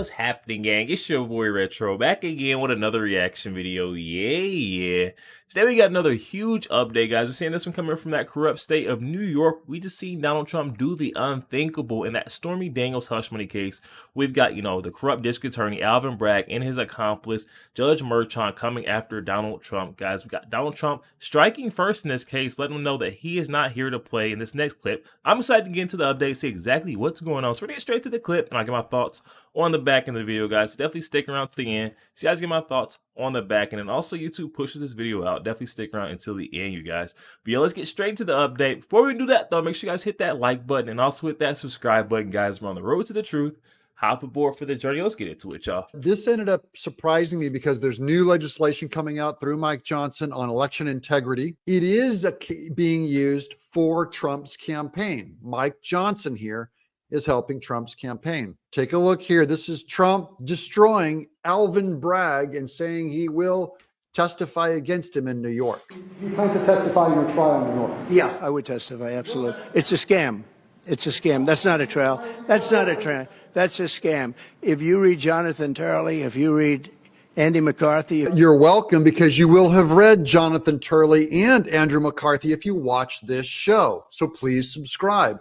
What's happening, gang? It's your boy Retro back again with another reaction video. Yeah. Today we got another huge update, guys. We're seeing this one coming from that corrupt state of New York. We just seen Donald Trump do the unthinkable in that Stormy Daniels hush money case. We've got, the corrupt district attorney Alvin Bragg and his accomplice Judge Merchant coming after Donald Trump, guys. We got Donald Trump striking first in this case, letting him know that he is not here to play in this next clip. I'm excited to get into the update, see exactly what's going on. So we're gonna get straight to the clip and I'll get my thoughts on the back end of the video, guys. So definitely stick around to the end. So you guys get my thoughts on the back end, and also YouTube pushes this video out. Definitely stick around until the end, you guys. But yeah, let's get straight to the update. Before we do that though, make sure you guys hit that like button and also hit that subscribe button, guys. We're on the road to the truth. Hop aboard for the journey. Let's get into it, y'all. This ended up surprising me because there's new legislation coming out through Mike Johnson on election integrity. It is being used for Trump's campaign. Mike Johnson here is helping Trump's campaign. Take a look here. This is Trump destroying Alvin Bragg and saying he will testify against him in New York. You plan to testify in your trial in New York? Yeah, I would testify, absolutely. It's a scam. It's a scam. That's not a trial. That's not a trial. That's a scam. If you read Jonathan Turley, if you read Andy McCarthy. You're welcome, because you will have read Jonathan Turley and Andrew McCarthy if you watch this show. So please subscribe.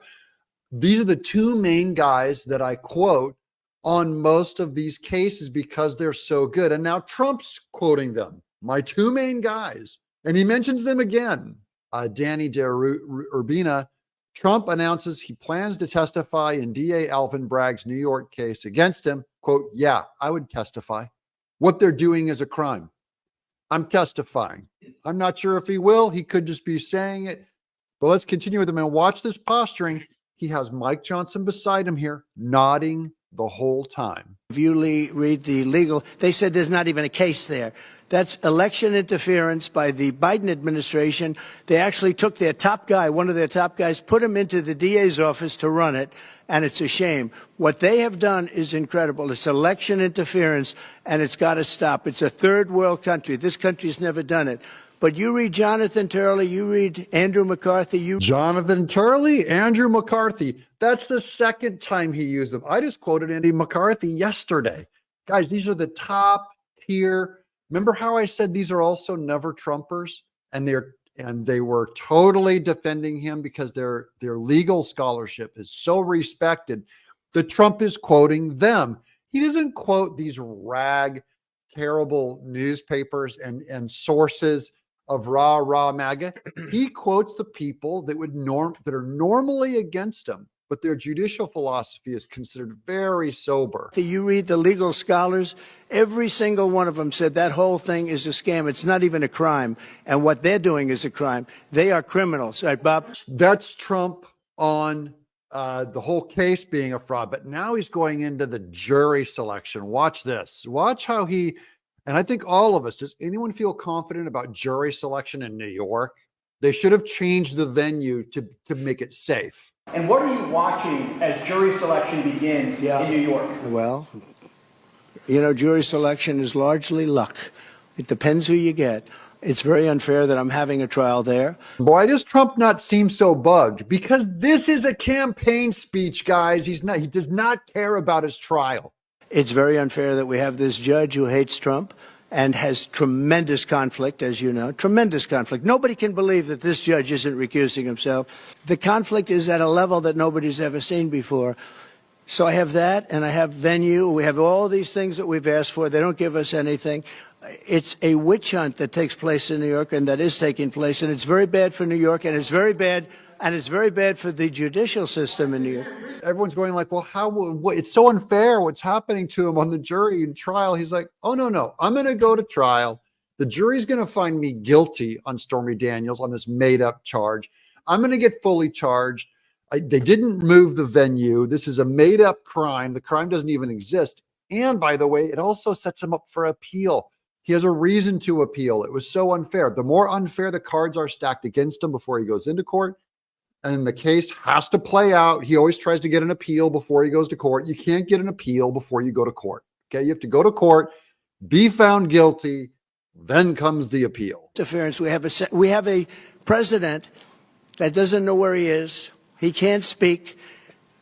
These are the two main guys that I quote on most of these cases because they're so good. And now Trump's quoting them, my two main guys. And he mentions them again. Danny Urbina. Trump announces he plans to testify in DA Alvin Bragg's New York case against him. Quote, yeah, I would testify. What they're doing is a crime. I'm testifying. I'm not sure if he will. He could just be saying it. But let's continue with him and watch this posturing. He has Mike Johnson beside him here, nodding the whole time. If you read the legal, they said there's not even a case there. That's election interference by the Biden administration. They actually took their top guy, one of their top guys, put him into the DA's office to run it, and it's a shame. What they have done is incredible. It's election interference, and it's got to stop. It's a third world country. This country's never done it. But you read Jonathan Turley, you read Andrew McCarthy. Jonathan Turley, Andrew McCarthy. That's the second time he used them. I just quoted Andy McCarthy yesterday. Guys, these are the top tier. Remember how I said these are also never Trumpers? And they were totally defending him because their legal scholarship is so respected that Trump is quoting them. He doesn't quote these rag, terrible newspapers and sources of rah MAGA. He quotes the people that are normally against him, but their judicial philosophy is considered very sober. You read the legal scholars, every single one of them said that whole thing is a scam. It's not even a crime. And what they're doing is a crime. They are criminals. Right, Bob? That's Trump on the whole case being a fraud. But now he's going into the jury selection. Watch this. Watch how he... And I think all of us, does anyone feel confident about jury selection in New York? They should have changed the venue to make it safe. And what are you watching as jury selection begins in New York? Well, jury selection is largely luck. It depends who you get. It's very unfair that I'm having a trial there. Why does Trump not seem so bugged? Because this is a campaign speech, guys. He does not care about his trial. It's very unfair that we have this judge who hates Trump and has tremendous conflict, as you know, tremendous conflict. Nobody can believe that this judge isn't recusing himself. The conflict is at a level that nobody's ever seen before. So I have that, and I have venue. We have all these things that we've asked for. They don't give us anything. It's a witch hunt that takes place in New York, and that is taking place, and it's very bad for New York, and it's very bad for the judicial system in New York. Everyone's going like, well, it's so unfair what's happening to him on the jury and trial. He's like, oh, no, I'm going to go to trial. The jury's going to find me guilty on Stormy Daniels on this made up charge. I'm going to get fully charged. They didn't move the venue. This is a made up crime. The crime doesn't even exist. And by the way, it also sets him up for appeal. He has a reason to appeal. It was so unfair. The more unfair the cards are stacked against him before he goes into court, and the case has to play out. He always tries to get an appeal before he goes to court. You can't get an appeal before you go to court. Okay, you have to go to court, be found guilty, then comes the appeal. Interference. We have a president that doesn't know where he is. He can't speak.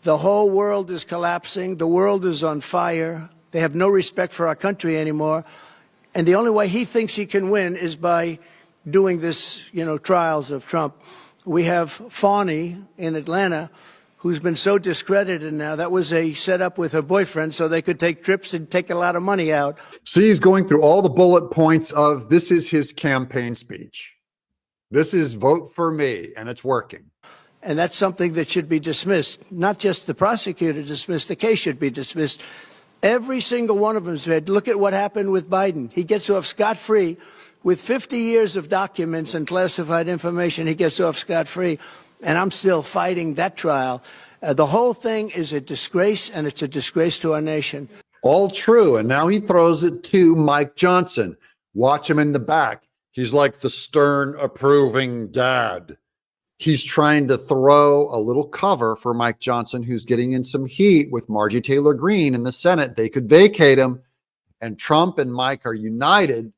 The whole world is collapsing. The world is on fire. They have no respect for our country anymore. And the only way he thinks he can win is by doing this, trials of Trump. We have Fawny in Atlanta, who's been so discredited now. That was a setup with her boyfriend so they could take trips and take a lot of money out. See, he's going through all the bullet points of this is his campaign speech. This is vote for me, and it's working. And that's something that should be dismissed. Not just the prosecutor dismissed, the case should be dismissed. Every single one of them said, look at what happened with Biden. He gets off scot-free. With 50 years of documents and classified information, he gets off scot-free. And I'm still fighting that trial. The whole thing is a disgrace, and it's a disgrace to our nation. All true. And now he throws it to Mike Johnson. Watch him in the back. He's like the stern, approving dad. He's trying to throw a little cover for Mike Johnson, who's getting in some heat with Marjorie Taylor Greene in the Senate. They could vacate him, and Trump and Mike are united.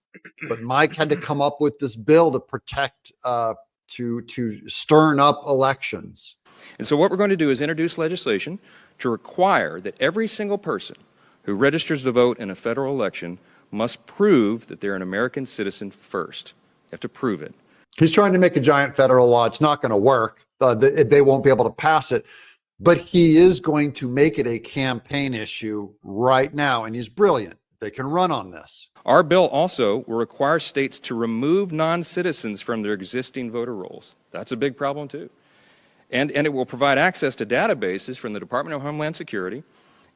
But Mike had to come up with this bill to protect to stir up elections. And so what we're going to do is introduce legislation to require that every single person who registers to vote in a federal election must prove that they're an American citizen first. You have to prove it. He's trying to make a giant federal law. It's not going to work. They won't be able to pass it. But he is going to make it a campaign issue right now, and he's brilliant. They can run on this. Our bill also will require states to remove non-citizens from their existing voter rolls. That's a big problem, too. And it will provide access to databases from the Department of Homeland Security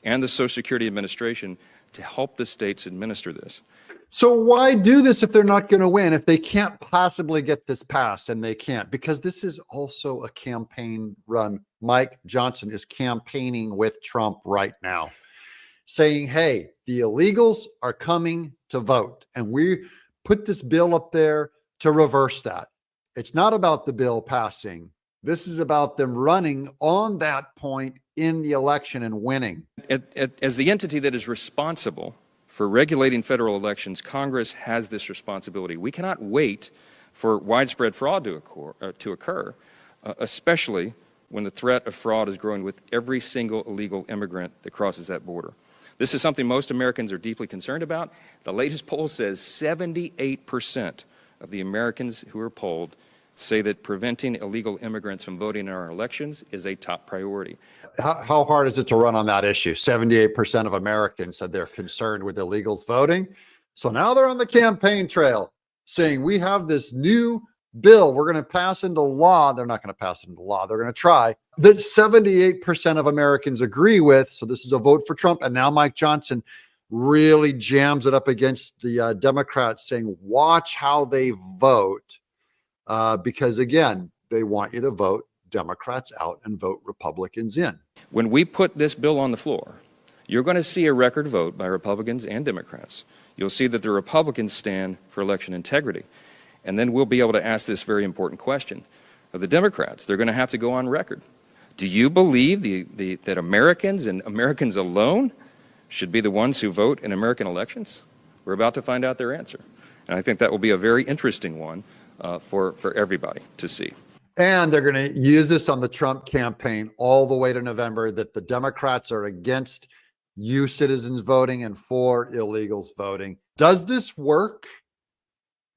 and the Social Security Administration to help the states administer this. So why do this if they're not going to win, if they can't possibly get this passed? And they can't, because this is also a campaign run. Mike Johnson is campaigning with Trump right now, saying, hey, the illegals are coming to vote. And we put this bill up there to reverse that. It's not about the bill passing. This is about them running on that point in the election and winning. As the entity that is responsible for regulating federal elections, Congress has this responsibility. We cannot wait for widespread fraud to occur, especially when the threat of fraud is growing with every single illegal immigrant that crosses that border. This is something most Americans are deeply concerned about. The latest poll says 78% of the Americans who are polled say that preventing illegal immigrants from voting in our elections is a top priority. How hard is it to run on that issue? 78% of Americans said they're concerned with illegals voting. So now they're on the campaign trail saying we have this new bill we're going to pass into law. They're not going to pass it into law. They're going to try, that 78% of Americans agree with. So this is a vote for Trump. And now Mike Johnson really jams it up against the Democrats, saying, watch how they vote. Because again, they want you to vote Democrats out and vote Republicans in. When we put this bill on the floor, you're going to see a record vote by Republicans and Democrats. You'll see that the Republicans stand for election integrity. And then we'll be able to ask this very important question of the Democrats. They're going to have to go on record. Do you believe that Americans and Americans alone should be the ones who vote in American elections? We're about to find out their answer. And I think that will be a very interesting one for everybody to see. And they're going to use this on the Trump campaign all the way to November, that the Democrats are against you citizens voting and for illegals voting. Does this work?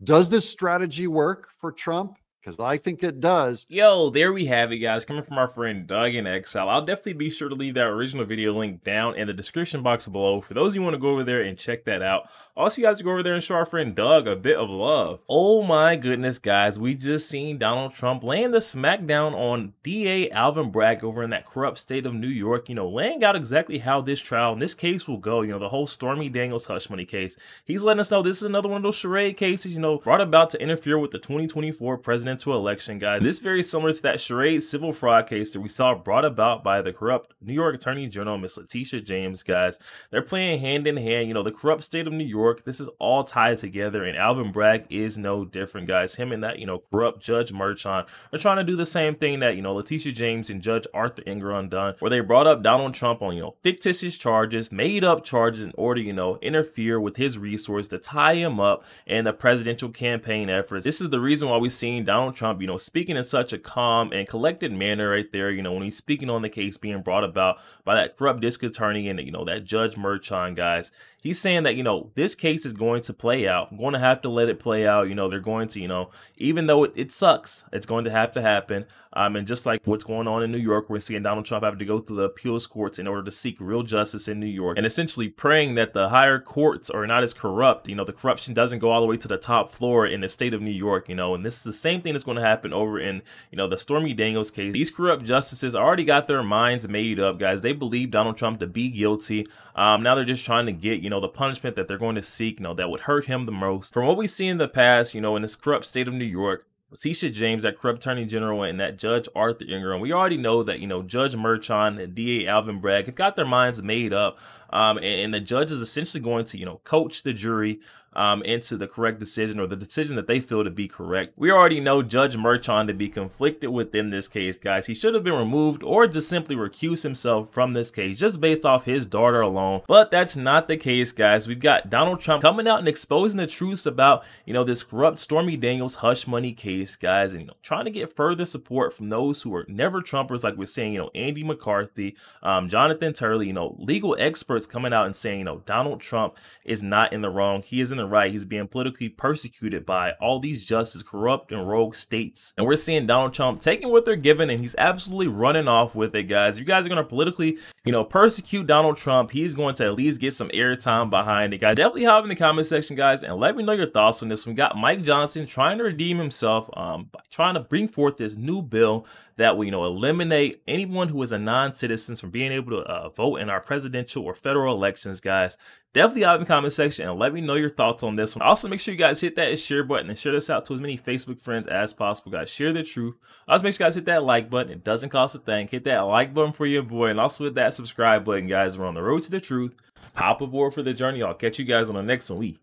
Does this strategy work for Trump? Because I think it does. Yo, there we have it, guys. Coming from our friend Doug in Exile. I'll definitely be sure to leave that original video link down in the description box below for those of you who want to go over there and check that out. Also, you guys go over there and show our friend Doug a bit of love. Oh my goodness, guys. We just seen Donald Trump laying the smackdown on DA Alvin Bragg over in that corrupt state of New York, laying out exactly how this trial and this case will go. The whole Stormy Daniels hush money case. He's letting us know this is another one of those charade cases, brought about to interfere with the 2024 presidential election, guys. This is very similar to that charade civil fraud case that we saw brought about by the corrupt New York Attorney General, Miss Letitia James, guys. They're playing hand in hand, the corrupt state of New York. This is all tied together, and Alvin Bragg is no different, guys. Him and that, corrupt Judge Merchant are trying to do the same thing that, Letitia James and Judge Arthur Ingram done, where they brought up Donald Trump on, fictitious charges, made up charges in order, interfere with his resource to tie him up in the presidential campaign efforts. This is the reason why we've seen Donald Donald Trump, speaking in such a calm and collected manner right there, when he's speaking on the case being brought about by that corrupt district attorney and, that Judge Merchan, guys. He's saying that, this case is going to play out. I'm going to have to let it play out. They're going to, even though it sucks, it's going to have to happen. And just like what's going on in New York, we're seeing Donald Trump have to go through the appeals courts in order to seek real justice in New York, and essentially praying that the higher courts are not as corrupt. The corruption doesn't go all the way to the top floor in the state of New York, and this is the same thing that's going to happen over in, the Stormy Daniels case. These corrupt justices already got their minds made up, guys. They believe Donald Trump to be guilty. Now they're just trying to get, the punishment that they're going to seek, that would hurt him the most. From what we see in the past, in this corrupt state of New York, Letitia James, that corrupt attorney general, and that Judge Arthur Ingram, we already know that, Judge Merchan and DA Alvin Bragg have got their minds made up. And the judge is essentially going to, coach the jury into the correct decision, or the decision that they feel to be correct. We already know Judge Merchan to be conflicted within this case, guys. He should have been removed or just simply recuse himself from this case just based off his daughter alone. But that's not the case, guys. We've got Donald Trump coming out and exposing the truths about, this corrupt Stormy Daniels hush money case, guys, and trying to get further support from those who are never Trumpers, like we're saying, Andy McCarthy, Jonathan Turley, legal experts coming out and saying, Donald Trump is not in the wrong. He is in the right. He's being politically persecuted by all these justice, corrupt and rogue states. And we're seeing Donald Trump taking what they're given, and he's absolutely running off with it, guys. You guys are going to politically, persecute Donald Trump. He's going to at least get some airtime behind it, guys. Definitely hop in the comment section, guys, and let me know your thoughts on this. We got Mike Johnson trying to redeem himself by trying to bring forth this new bill that will, eliminate anyone who is a non-citizen from being able to vote in our presidential or federal elections, guys. Definitely hop in the comment section and let me know your thoughts on this one. Also, make sure you guys hit that share button and share this out to as many Facebook friends as possible, guys. Share the truth. Also, make sure you guys hit that like button. It doesn't cost a thing. Hit that like button for your boy, and also hit that subscribe button, guys. We're on the road to the truth. Hop aboard for the journey. I'll catch you guys on the next one. We